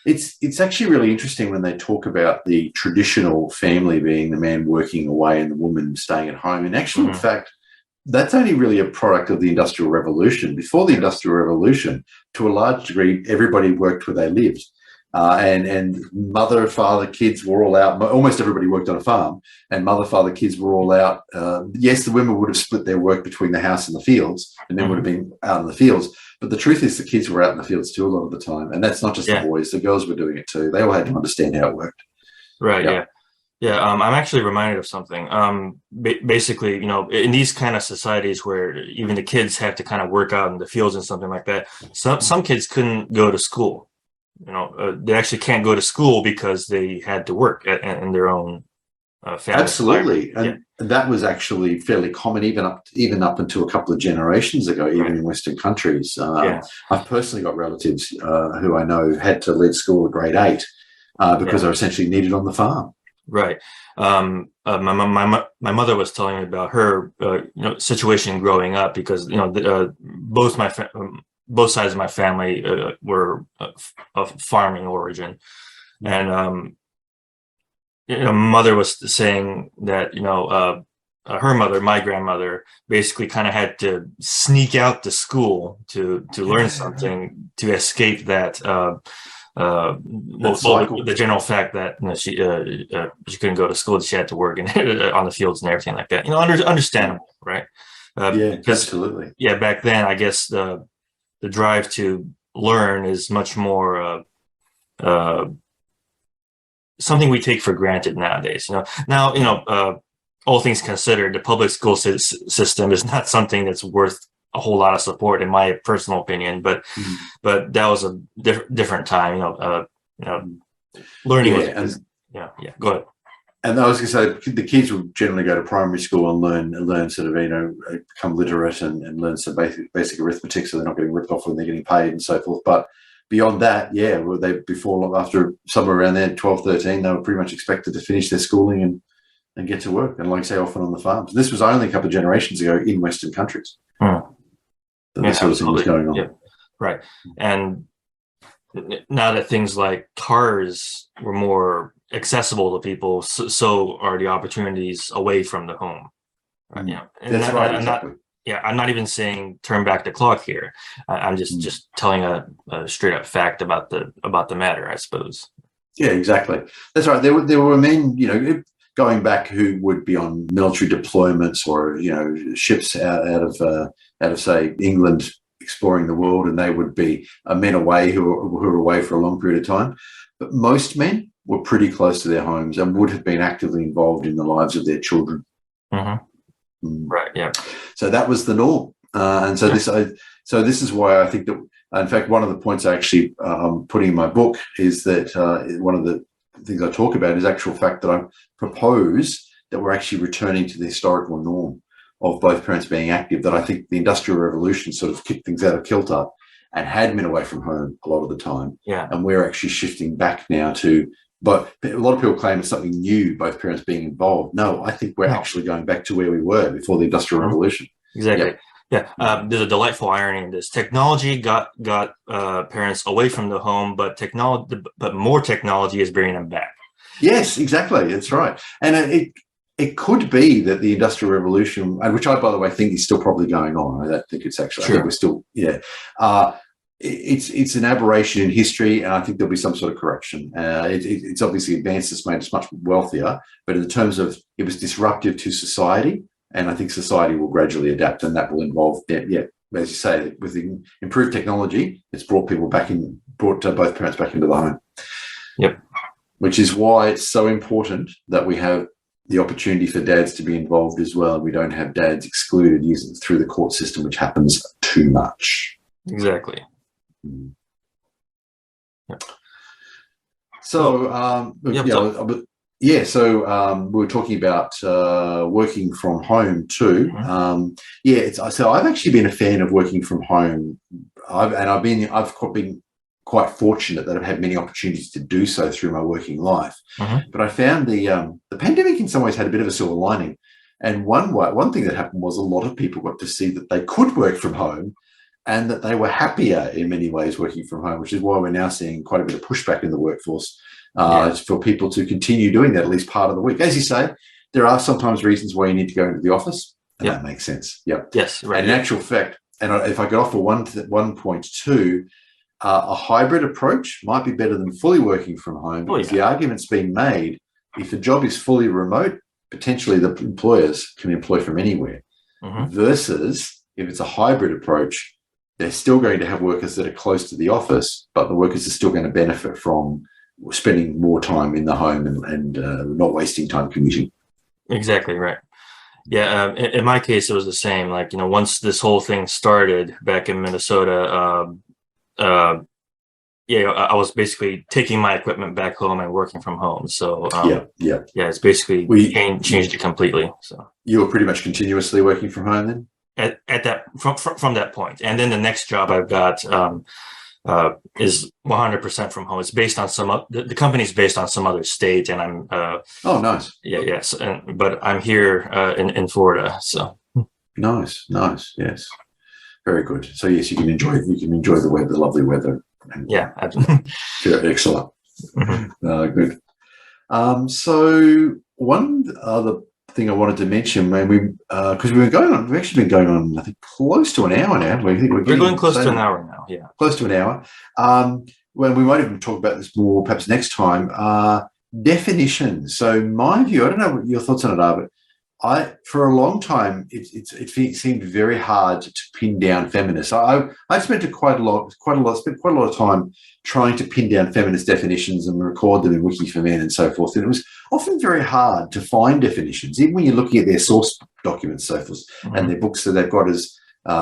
it's actually really interesting when they talk about the traditional family being the man working away and the woman staying at home. In actual fact, that's only really a product of the Industrial Revolution. Before the Industrial Revolution, to a large degree, everybody worked where they lived. And mother, father, kids were all out. Almost everybody worked on a farm, and mother, father, kids were all out. Yes, the women would have split their work between the house and the fields, and men would have been out in the fields. But the truth is the kids were out in the fields too a lot of the time. And that's not just the boys. The girls were doing it too. They all had to understand how it worked. Right, yeah. I'm actually reminded of something. Basically, in these kind of societies where even the kids have to kind of work out in the fields and something like that, some kids couldn't go to school. They actually can't go to school because they had to work in their own family. Absolutely. And that was actually fairly common even up until a couple of generations ago, even in Western countries. I've personally got relatives who I know had to leave school at grade 8 because they're essentially needed on the farm. Right. My mother was telling me about her situation growing up because both sides of my family were of farming origin, and mother was saying that her mother, my grandmother, basically kind of had to sneak out to school to learn something to escape that. The general fact that she couldn't go to school, she had to work on the fields and everything like that. Understandable, right? Absolutely. Yeah, back then, I guess the drive to learn is much more something we take for granted nowadays. Now, all things considered, the public school system is not something that's worth a whole lot of support, in my personal opinion, but that was a different time. Learning was go ahead. And I was going to say the kids would generally go to primary school and learn sort of become literate and learn some basic arithmetic, so they're not getting ripped off when they're getting paid and so forth. But beyond that, yeah, well, they after somewhere around there, 12, 13, they were pretty much expected to finish their schooling and get to work. And like I say, often on the farms. This was only a couple of generations ago in Western countries. This sort of thing was going on. Yeah. Right. And now that things like cars were more accessible to people, so are the opportunities away from the home. Right? Yeah. That's right. Exactly. I'm not even saying turn back the clock here. I'm just telling a straight up fact about the matter, I suppose. Yeah, exactly. That's right. There were men, going back, who would be on military deployments or ships out of say England exploring the world, and they would be men away who were away for a long period of time. But most men were pretty close to their homes and would have been actively involved in the lives of their children. Right. Yeah. So that was the norm, and so this is why I think that, in fact, one of the points I actually putting in my book is that one of the things I talk about is actual fact that I propose that we're actually returning to the historical norm of both parents being active. That I think the Industrial Revolution sort of kicked things out of kilter and had men away from home a lot of the time. Yeah. And we're actually shifting back now to. But a lot of people claim it's something new, both parents being involved. No, I think we're actually going back to where we were before the Industrial Revolution. Exactly. Yeah. There's a delightful irony in this. Technology got parents away from the home, but more technology is bringing them back. Yes, exactly. That's right. And it could be that the Industrial Revolution, which I, by the way, think is still probably going on. I don't think it's actually. Sure. I think we're still, It's an aberration in history, and I think there'll be some sort of correction. It's obviously advanced us, made us much wealthier, but in terms of it was disruptive to society, and I think society will gradually adapt, and that will involve, as you say, with the improved technology, it's brought both parents back into the home. Yep. Which is why it's so important that we have the opportunity for dads to be involved as well. We don't have dads excluded through the court system, which happens too much. Exactly. Yep. So, we were talking about working from home too. So I've actually been a fan of working from home. I've been quite fortunate that I've had many opportunities to do so through my working life. But I found the pandemic in some ways had a bit of a silver lining. And one thing that happened was a lot of people got to see that they could work from home, and that they were happier in many ways working from home, which is why we're now seeing quite a bit of pushback in the workforce for people to continue doing that at least part of the week. As you say, there are sometimes reasons why you need to go into the office, and that makes sense. Yep. Yes. Right. And in actual fact, and if I could offer one point too, a hybrid approach might be better than fully working from home, because the argument's been made, if a job is fully remote, potentially the employers can employ from anywhere, versus if it's a hybrid approach, they're still going to have workers that are close to the office, but the workers are still going to benefit from spending more time in the home and not wasting time commuting. Exactly right. Yeah. In my case, it was the same. Like, once this whole thing started back in Minnesota, I was basically taking my equipment back home and working from home. So it's basically changed it completely. So you were pretty much continuously working from home then? At that from that point, and then the next job I've got is 100% from home. It's based on the company's based on some other state, and I'm oh, nice. Yes, but I'm here in Florida. So nice, yes, very good. So yes, you can enjoy the weather, the lovely weather. Excellent. Good. So one other thing I wanted to mention, because we've actually been going on, I think, close to an hour now. We're going close to an hour now. Yeah, close to an hour. When we might even talk about this more perhaps next time. Definitions. So my view, I don't know what your thoughts on it are, but for a long time it seemed very hard to pin down feminists. I spent quite a lot of time trying to pin down feminist definitions and record them in Wiki for Men and so forth. And it was often very hard to find definitions, even when you're looking at their source documents, so forth, and their books that they've got as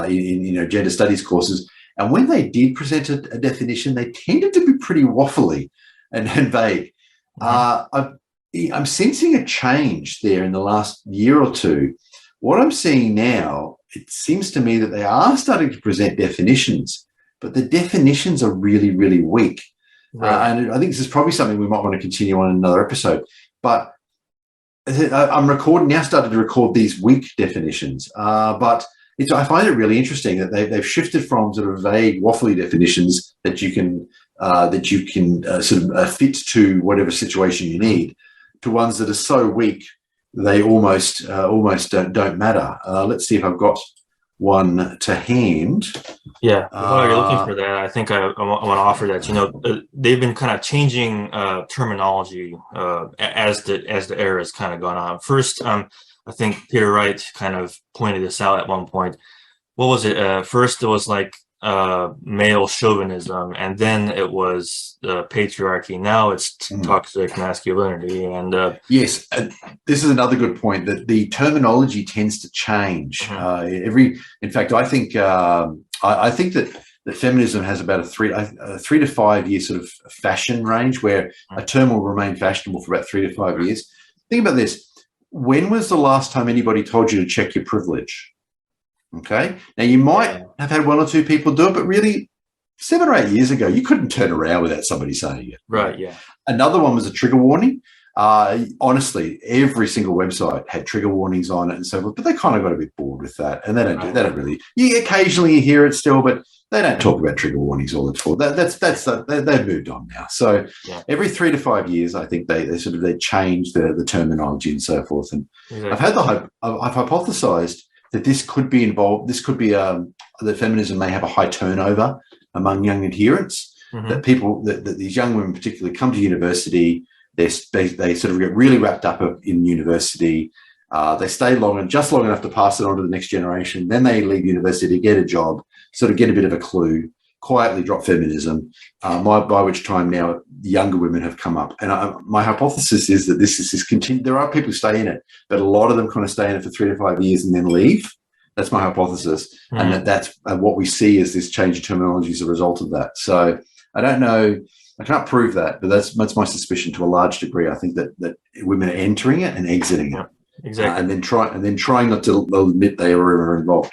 in gender studies courses. And when they did present a definition, they tended to be pretty waffly and vague. I'm sensing a change there in the last year or two. What I'm seeing now, it seems to me that they are starting to present definitions, but the definitions are really, really weak. Right. And I think this is probably something we might want to continue on in another episode. But I'm started to record these weak definitions. But I find it really interesting that they've shifted from sort of vague, waffly definitions that you can sort of fit to whatever situation you need, to ones that are so weak they almost don't matter. Let's see if I've got one to hand. Yeah, while you're looking for that, I think I want to offer that, they've been kind of changing terminology as the era has kind of gone on. First, I think Peter Wright kind of pointed this out at one point. What was it? First, it was like male chauvinism, and then it was patriarchy. Now it's toxic masculinity. And yes, this is another good point, that the terminology tends to change. In fact, I think that feminism has about a 3 to 5 year sort of fashion range, where a term will remain fashionable for about 3 to 5 years. Think about this. When was the last time anybody told you to check your privilege? Okay. Now, you might have had one or two people do it, but really 7 or 8 years ago, you couldn't turn around without somebody saying it. Right. Yeah. Another one was a trigger warning. Honestly, every single website had trigger warnings on it and so forth, but they kind of got a bit bored with that, and they don't really. Occasionally you hear it still, but they don't talk about trigger warnings all the time. They've moved on now. So every 3 to 5 years, I think they change the terminology and so forth. And I've hypothesized that this could be involved. This could be that feminism may have a high turnover among young adherents. That people, that these young women particularly, come to university. They sort of get really wrapped up in university. They stay just long enough to pass it on to the next generation. Then they leave university, get a job, sort of get a bit of a clue, quietly drop feminism, by which time now the younger women have come up. And my hypothesis is that this continued. There are people who stay in it, but a lot of them kind of stay in it for 3 to 5 years and then leave. That's my hypothesis. And that's what we see as this change in terminology as a result of that. So I don't know. I can't prove that, but that's my suspicion to a large degree. I think that women are entering it and exiting it. Exactly. And then trying not to admit they were involved.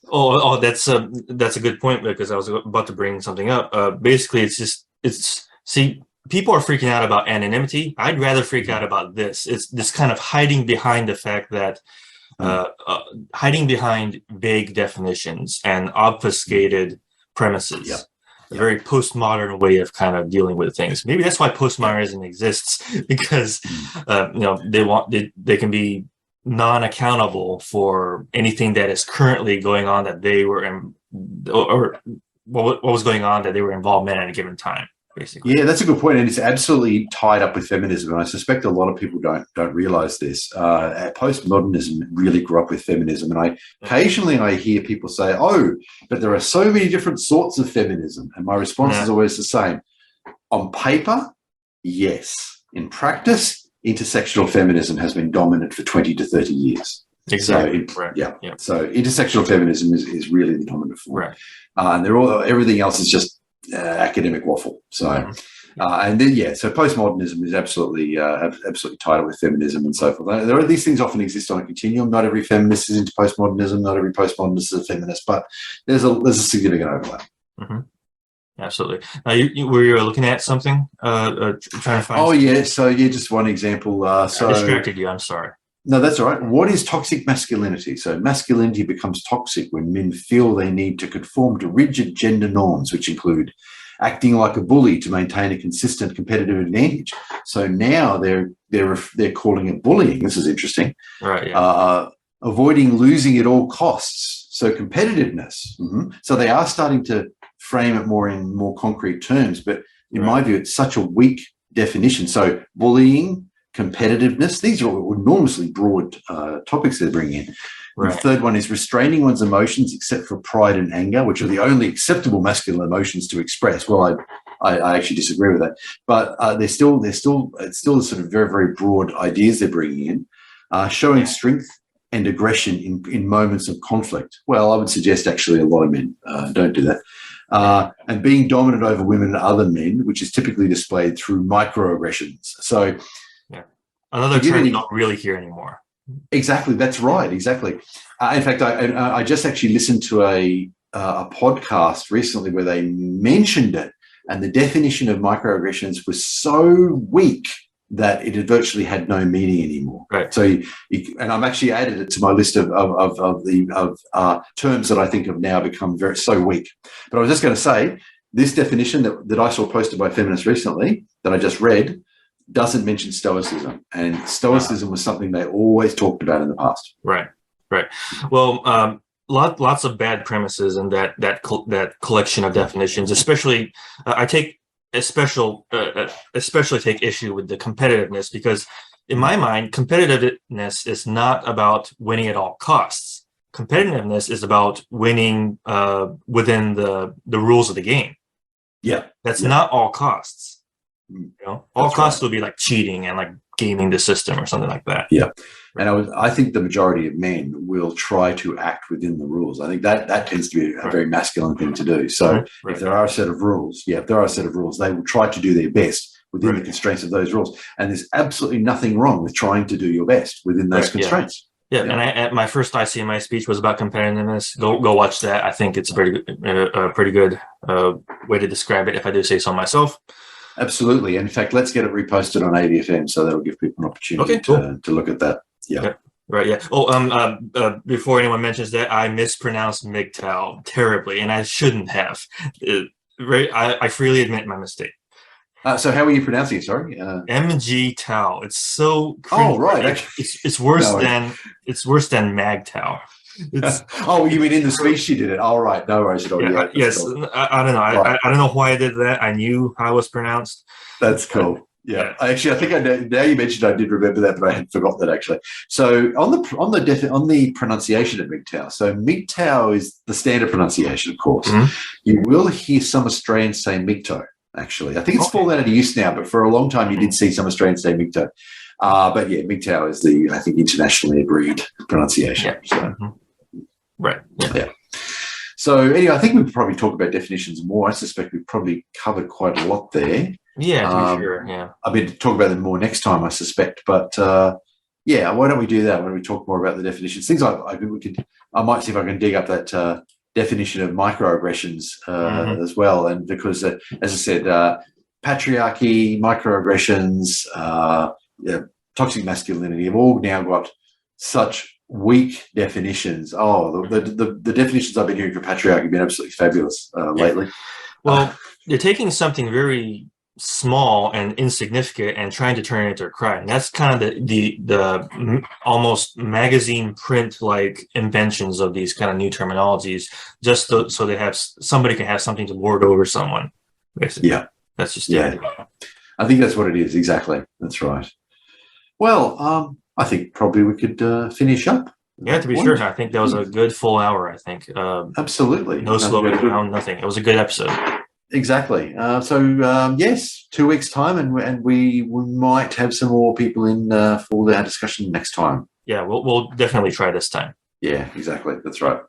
Oh, that's a good point, because I was about to bring something up. Basically, see, people are freaking out about anonymity. I'd rather freak out about this. It's this kind of hiding behind the fact that hiding behind vague definitions and obfuscated premises. Yeah. A very postmodern way of kind of dealing with things. Maybe that's why postmodernism exists, because they can be non-accountable for anything that is currently going on that they were in, or what was going on that they were involved in at a given time. Basically. Yeah, that's a good point, and it's absolutely tied up with feminism. And I suspect a lot of people don't realize this. Postmodernism really grew up with feminism, and occasionally I hear people say, "Oh, but there are so many different sorts of feminism," and my response is always the same: on paper, yes; in practice, intersectional feminism has been dominant for 20 to 30 years. Exactly. So intersectional feminism is really the dominant form, right? And everything else is just academic waffle. So and then so postmodernism is absolutely tied up with feminism and so forth. These things often exist on a continuum. Not every feminist is into postmodernism, not every postmodernist is a feminist, but there's a significant overlap. Absolutely. Now, you were looking at something, trying to find so just one example. I distracted you, I'm sorry. No, that's all right. What is toxic masculinity? So masculinity becomes toxic when men feel they need to conform to rigid gender norms, which include acting like a bully to maintain a consistent competitive advantage. So now they're calling it bullying. This is interesting. Right. Yeah. Avoiding losing at all costs. So competitiveness. So they are starting to frame it in more concrete terms. But in my view, it's such a weak definition. So bullying, competitiveness, these are enormously broad topics they're bringing in. Right. The third one is restraining one's emotions except for pride and anger, which are the only acceptable masculine emotions to express. Well, I actually disagree with that, but it's still sort of very, very broad ideas they're bringing in. Showing strength and aggression in moments of conflict. Well, I would suggest actually a lot of men don't do that. And being dominant over women and other men, which is typically displayed through microaggressions. So another term you don't really hear anymore. Exactly, that's right. Exactly. In fact, I just actually listened to a a podcast recently where they mentioned it, and the definition of microaggressions was so weak that it had virtually had no meaning anymore. Right. So, and I've actually added it to my list of terms that I think have now become so weak. But I was just going to say, this definition that I saw posted by feminists recently that I just read doesn't mention stoicism, and stoicism was something they always talked about in the past. Right. Well, lots of bad premises in that collection of definitions. Especially, I take especially take issue with the competitiveness, because in my mind, competitiveness is not about winning at all costs. Competitiveness is about winning within the rules of the game. Yeah, that's not all costs. You know, all costs would be like cheating and like gaming the system or something like that. Yeah, and I think the majority of men will try to act within the rules. I think that tends to be a very masculine thing to do. So if there are a set of rules, they will try to do their best within the constraints of those rules. And there's absolutely nothing wrong with trying to do your best within those constraints. Yeah, and my first ICMI speech was about competitiveness. Go watch that. I think it's a pretty good way to describe it, if I do say so myself. Absolutely. In fact, let's get it reposted on ADFM, so that'll give people an opportunity to look at that. Yeah. Right. Yeah. Oh, before anyone mentions that, I mispronounced MGTOW terribly, and I shouldn't have. I freely admit my mistake. So how are you pronouncing it? Sorry. MGTOW. It's so. Oh, right. It's worse than MAGTOW. Oh, you mean in the speech she did it? All right, no worries at all. Yeah, yes, cool. I don't know. I don't know why I did that. I knew how it was pronounced. That's cool. Yeah, I think I know. Now you mentioned, I did remember that, but I had forgot that actually. So on the pronunciation of MGTOW. So MGTOW is the standard pronunciation, of course. Mm-hmm. You will hear some Australians say MGTOW. Actually, I think it's fallen out of use now, but for a long time you did see some Australians say MGTOW. But yeah, MGTOW is the, I think, internationally agreed pronunciation. Yeah. So. Mm-hmm. Right. Yeah. So anyway, I think we've probably talked about definitions more. I suspect we've probably covered quite a lot there. Yeah, to be sure. Yeah. I'll be able to talk about them more next time, I suspect. But yeah, why don't we do that? Why don't we talk more about the definitions? Things I might see if I can dig up that definition of microaggressions as well. And because, as I said, patriarchy, microaggressions, toxic masculinity have all now got such weak definitions. Oh, the definitions I've been hearing for patriarchy have been absolutely fabulous lately. Well, they're taking something very small and insignificant and trying to turn it into a crime. That's kind of the almost magazine print like inventions of these kind of new terminologies, just so they have somebody can have something to lord over someone. Basically, yeah, that's just it. I think that's what it is. Exactly, that's right. Well, I think probably we could finish up. Yeah, to be sure. I think that was a good full hour, I think. Absolutely. No slowing down, nothing. It was a good episode. Exactly. Yes, 2 weeks' time, and we might have some more people in for our discussion next time. Yeah, we'll definitely try this time. Yeah, exactly. That's right.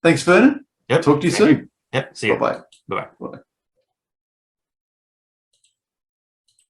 Thanks, Vernon. Yep. Talk to you soon. Yep. See you. Bye-bye. Bye-bye. Bye.